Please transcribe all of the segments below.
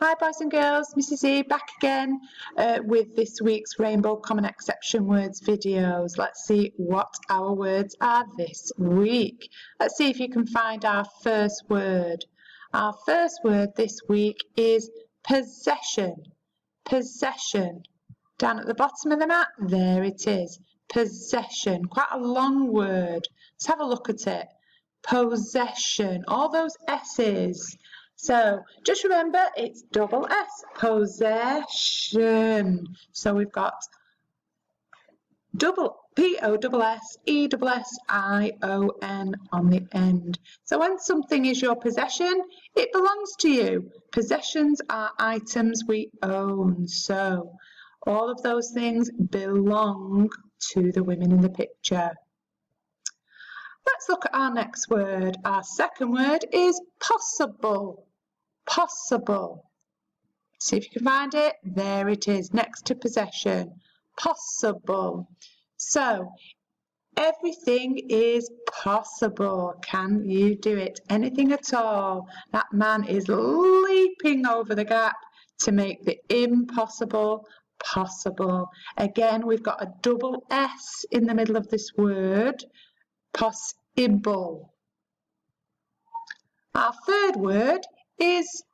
Hi boys and girls, Mrs. E back again with this week's Rainbow Common Exception Words videos. Let's see what our words are this week. Let's see if you can find our first word. Our first word this week is possession. Possession. Down at the bottom of the map, there it is. Possession. Quite a long word. Let's have a look at it. Possession. All those S's. So just remember it's double S, possession. So we've got double P-O-S-S-E-S-S-I-O-N on the end. So when something is your possession, it belongs to you. Possessions are items we own. So all of those things belong to the women in the picture. Let's look at our next word. Our second word is possible. Possible. See if you can find it. There it is, next to possession. Possible. So, everything is possible. Can you do it? Anything at all. That man is leaping over the gap to make the impossible possible. Again, we've got a double S in the middle of this word. Possible. Our third word is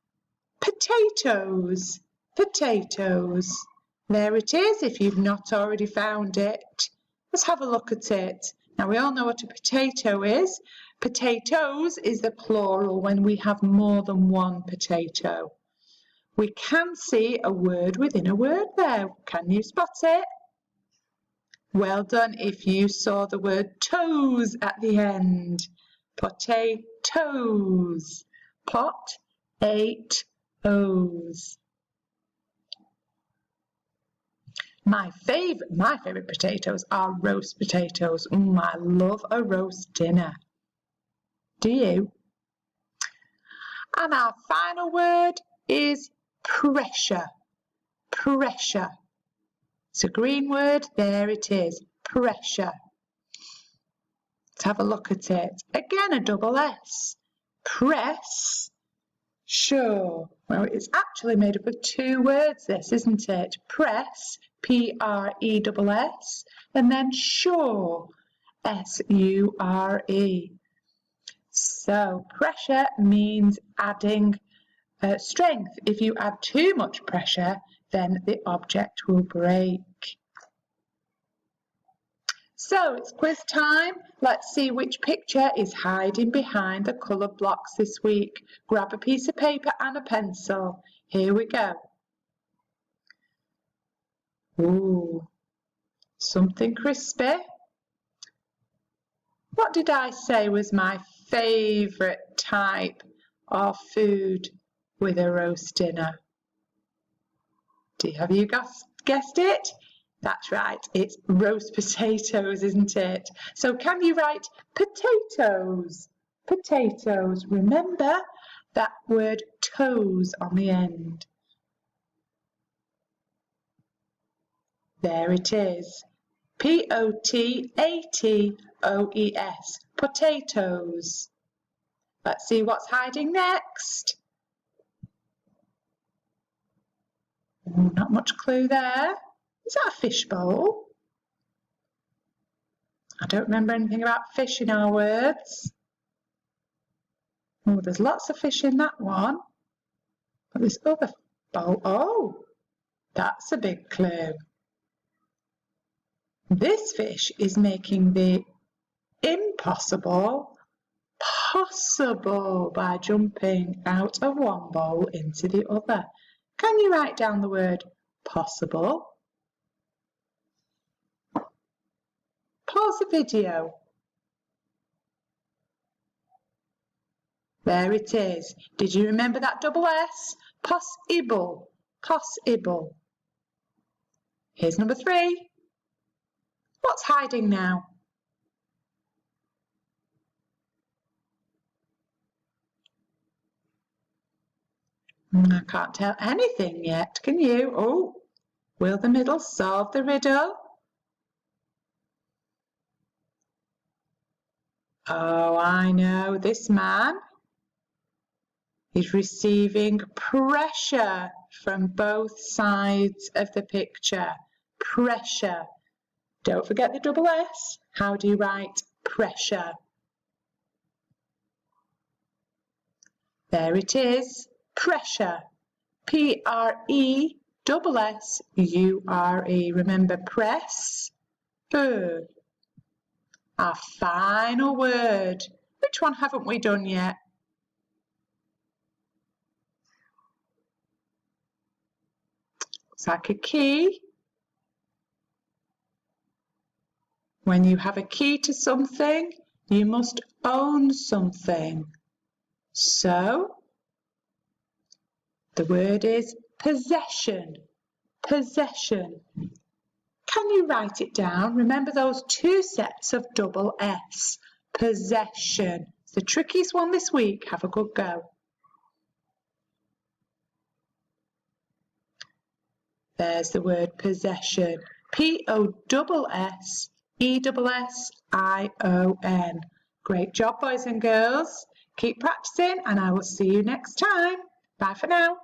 potatoes. Potatoes. There it is if you've not already found it. Let's have a look at it. Now we all know what a potato is. Potatoes is the plural when we have more than one potato. We can see a word within a word there. Can you spot it? Well done if you saw the word toes at the end. Potatoes. Pot, ate, O's. My favourite potatoes are roast potatoes. I love a roast dinner. Do you? And our final word is pressure. Pressure. It's a green word. There it is. Pressure. Let's have a look at it. Again, a double S. Press. Sure. Well, it's actually made up of two words, this, isn't it? Press, P-R-E-S-S, and then sure, S-U-R-E. So, pressure means adding strength. If you add too much pressure, then the object will break. So it's quiz time. Let's see which picture is hiding behind the coloured blocks this week. Grab a piece of paper and a pencil. Here we go. Ooh, something crispy. What did I say was my favourite type of food with a roast dinner? Have you guessed it? That's right, it's roast potatoes, isn't it? So can you write potatoes? Potatoes. Remember that word toes on the end. There it is. P-O-T-A-T-O-E-S. Potatoes. Let's see what's hiding next. Not much clue there. Is that a fish bowl? I don't remember anything about fish in our words. Oh, there's lots of fish in that one. But this other bowl, oh, that's a big clue. This fish is making the impossible possible by jumping out of one bowl into the other. Can you write down the word possible? Pause the video. There it is. Did you remember that double S? Possible. Possible. Here's number 3. What's hiding now? I can't tell anything yet, can you? Oh, will the middle solve the riddle? Oh, I know, this man He's receiving pressure from both sides of the picture. Pressure. Don't forget the double S. How do you write pressure? There it is. Pressure. P-R-E-S-S-U-R-E. Remember, press. Our final word. Which one haven't we done yet? Looks like a key. When you have a key to something, you must own something. So, the word is possession. Possession. Can you write it down? Remember those two sets of double S. Possession. It's the trickiest one this week. Have a good go. There's the word possession. P-O-S-S-E-S-S-I-O-N. Great job, boys and girls. Keep practicing and I will see you next time. Bye for now.